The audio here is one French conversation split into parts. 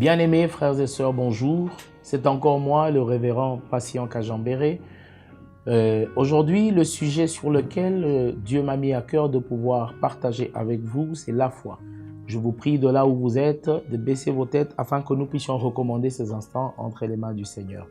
Bien-aimés frères et sœurs, bonjour. C'est encore moi, le révérend Patient Kajambéré. Aujourd'hui, le sujet sur lequel Dieu m'a mis à cœur de pouvoir partager avec vous, c'est la foi. Je vous prie de là où vous êtes, de baisser vos têtes afin que nous puissions recommander ces instants entre les mains du Seigneur.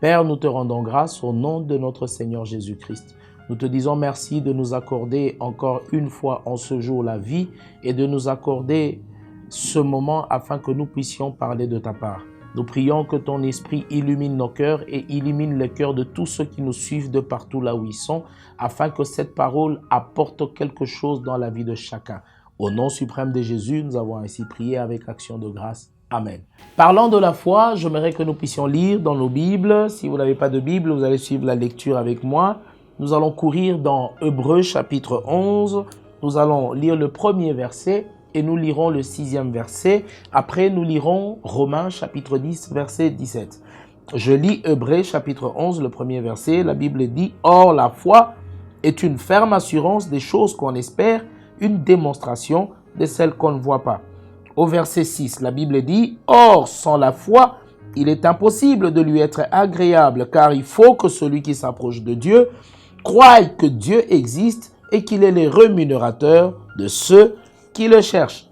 Père, nous te rendons grâce au nom de notre Seigneur Jésus-Christ. Nous te disons merci de nous accorder encore une fois en ce jour la vie et de nous accorder ce moment afin que nous puissions parler de ta part. Nous prions que ton esprit illumine nos cœurs et illumine les cœurs de tous ceux qui nous suivent de partout là où ils sont, afin que cette parole apporte quelque chose dans la vie de chacun. Au nom suprême de Jésus, nous avons ainsi prié avec action de grâce. Amen. Parlant de la foi, j'aimerais que nous puissions lire dans nos Bibles. Si vous n'avez pas de Bible, vous allez suivre la lecture avec moi. Nous allons courir dans Hébreux chapitre 11. Nous allons lire le premier verset et nous lirons le 6e verset. Après, nous lirons Romains chapitre 10, verset 17. Je lis Hébreux chapitre 11, le premier verset. La Bible dit « Or, la foi est une ferme assurance des choses qu'on espère, une démonstration de celles qu'on ne voit pas. » Au verset 6, la Bible dit « Or, sans la foi, il est impossible de lui être agréable, car il faut que celui qui s'approche de Dieu croie que Dieu existe et qu'il est le rémunérateur de ceux qui le cherchent. »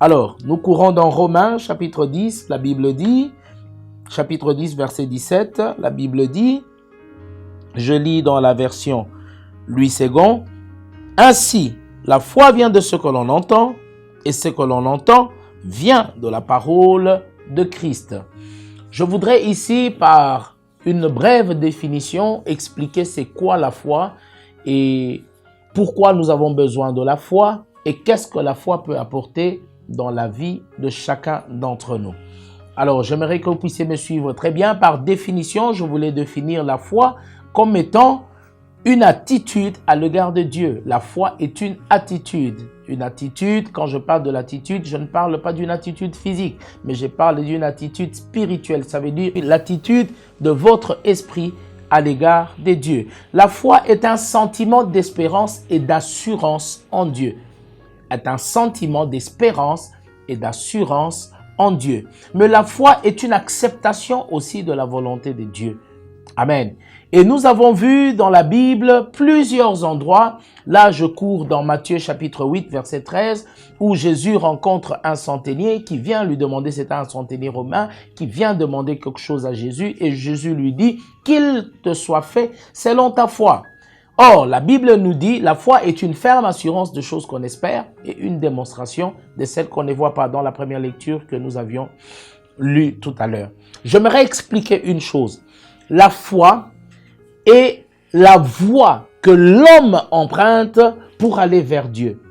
Alors, nous courons dans Romains chapitre 10, la Bible dit, chapitre 10, verset 17, la Bible dit, je lis dans la version Louis II, « Ainsi, la foi vient de ce que l'on entend, et ce que l'on entend vient de la parole de Christ. » Je voudrais ici, par une brève définition, expliquer c'est quoi la foi et pourquoi nous avons besoin de la foi et qu'est-ce que la foi peut apporter dans la vie de chacun d'entre nous. Alors, j'aimerais que vous puissiez me suivre très bien. Par définition, je voulais définir la foi comme étant une attitude à l'égard de Dieu. La foi est une attitude. Une attitude, quand je parle de l'attitude, je ne parle pas d'une attitude physique, mais je parle d'une attitude spirituelle. Ça veut dire l'attitude de votre esprit à l'égard de Dieu. La foi est un sentiment d'espérance et d'assurance en Dieu. Est un sentiment d'espérance et d'assurance en Dieu. Mais la foi est une acceptation aussi de la volonté de Dieu. Amen. Et nous avons vu dans la Bible plusieurs endroits. Là, je cours dans Matthieu chapitre 8, verset 13, où Jésus rencontre un centenier qui vient lui demander, c'est un centenier romain, qui vient demander quelque chose à Jésus. Et Jésus lui dit, qu'il te soit fait selon ta foi. Or, la Bible nous dit, la foi est une ferme assurance de choses qu'on espère et une démonstration de celles qu'on ne voit pas dans la première lecture que nous avions lue tout à l'heure. J'aimerais expliquer une chose. La foi est la voie que l'homme emprunte pour aller vers Dieu.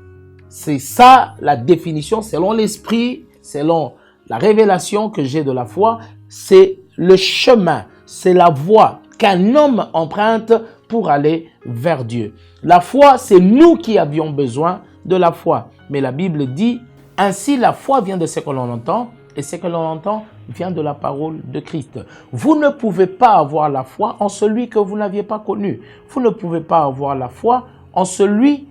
C'est ça la définition selon l'esprit, selon la révélation que j'ai de la foi. C'est le chemin, c'est la voie qu'un homme emprunte pour aller vers Dieu. La foi, c'est nous qui avions besoin de la foi. Mais la Bible dit, ainsi la foi vient de ce que l'on entend, et ce que l'on entend vient de la parole de Christ. Vous ne pouvez pas avoir la foi en celui que vous n'aviez pas connu. Vous ne pouvez pas avoir la foi en celui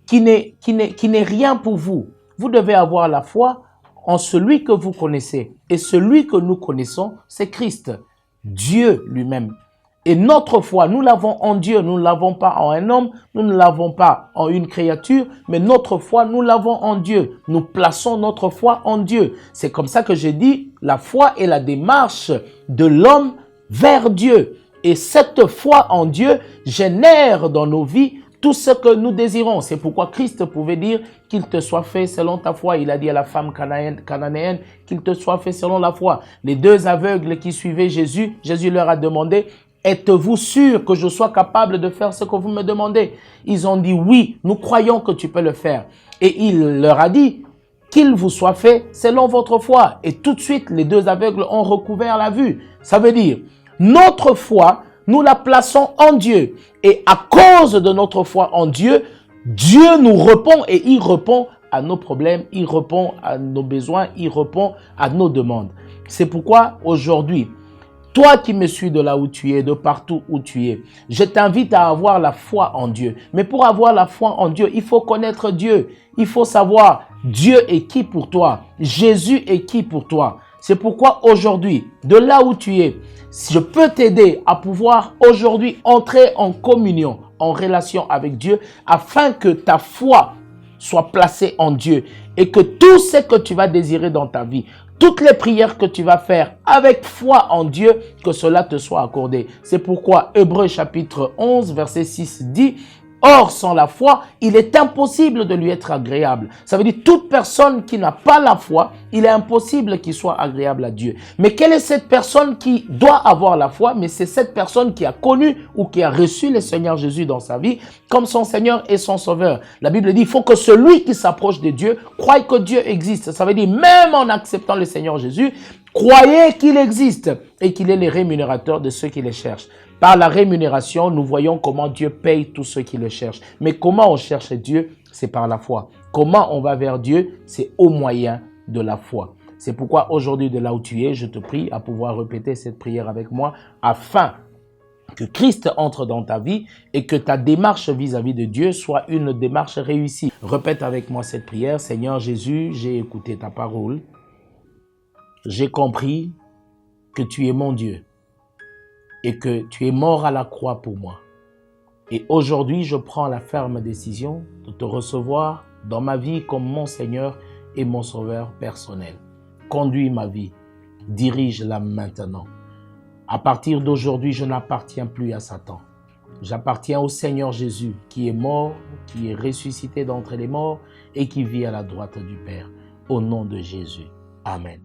qui n'est rien pour vous. Vous devez avoir la foi en celui que vous connaissez. Et celui que nous connaissons, c'est Christ, Dieu lui-même. Et notre foi, nous l'avons en Dieu, nous ne l'avons pas en un homme, nous ne l'avons pas en une créature, mais notre foi, nous l'avons en Dieu. Nous plaçons notre foi en Dieu. C'est comme ça que j'ai dit, la foi est la démarche de l'homme vers Dieu. Et cette foi en Dieu génère dans nos vies tout ce que nous désirons. C'est pourquoi Christ pouvait dire qu'il te soit fait selon ta foi. Il a dit à la femme cananéenne qu'il te soit fait selon la foi. Les deux aveugles qui suivaient Jésus, Jésus leur a demandé, êtes-vous sûr que je sois capable de faire ce que vous me demandez? Ils ont dit oui, nous croyons que tu peux le faire. Et il leur a dit qu'il vous soit fait selon votre foi. Et tout de suite, les deux aveugles ont recouvert la vue. Ça veut dire, notre foi, nous la plaçons en Dieu. Et à cause de notre foi en Dieu, Dieu nous répond et il répond à nos problèmes, il répond à nos besoins, il répond à nos demandes. C'est pourquoi aujourd'hui, toi qui me suis de là où tu es, de partout où tu es, je t'invite à avoir la foi en Dieu. Mais pour avoir la foi en Dieu, il faut connaître Dieu. Il faut savoir Dieu est qui pour toi? Jésus est qui pour toi? C'est pourquoi aujourd'hui, de là où tu es, je peux t'aider à pouvoir aujourd'hui entrer en communion, en relation avec Dieu, afin que ta foi soit placée en Dieu et que tout ce que tu vas désirer dans ta vie, toutes les prières que tu vas faire avec foi en Dieu, que cela te soit accordé. C'est pourquoi Hébreux chapitre 11, verset 6 dit: or, sans la foi, il est impossible de lui être agréable. Ça veut dire toute personne qui n'a pas la foi, il est impossible qu'il soit agréable à Dieu. Mais quelle est cette personne qui doit avoir la foi? Mais c'est cette personne qui a connu ou qui a reçu le Seigneur Jésus dans sa vie comme son Seigneur et son Sauveur. La Bible dit, il faut que celui qui s'approche de Dieu croie que Dieu existe. Ça veut dire, même en acceptant le Seigneur Jésus, croyez qu'il existe et qu'il est le rémunérateur de ceux qui le cherchent. Par la rémunération, nous voyons comment Dieu paye tous ceux qui le cherchent. Mais comment on cherche Dieu? C'est par la foi. Comment on va vers Dieu? C'est au moyen de la foi. C'est pourquoi aujourd'hui, de là où tu es, je te prie à pouvoir répéter cette prière avec moi afin que Christ entre dans ta vie et que ta démarche vis-à-vis de Dieu soit une démarche réussie. Répète avec moi cette prière. Seigneur Jésus, j'ai écouté ta parole. J'ai compris que tu es mon Dieu et que tu es mort à la croix pour moi. Et aujourd'hui, je prends la ferme décision de te recevoir dans ma vie comme mon Seigneur et mon Sauveur personnel. Conduis ma vie, dirige-la maintenant. À partir d'aujourd'hui, je n'appartiens plus à Satan. J'appartiens au Seigneur Jésus qui est mort, qui est ressuscité d'entre les morts et qui vit à la droite du Père. Au nom de Jésus. Amen.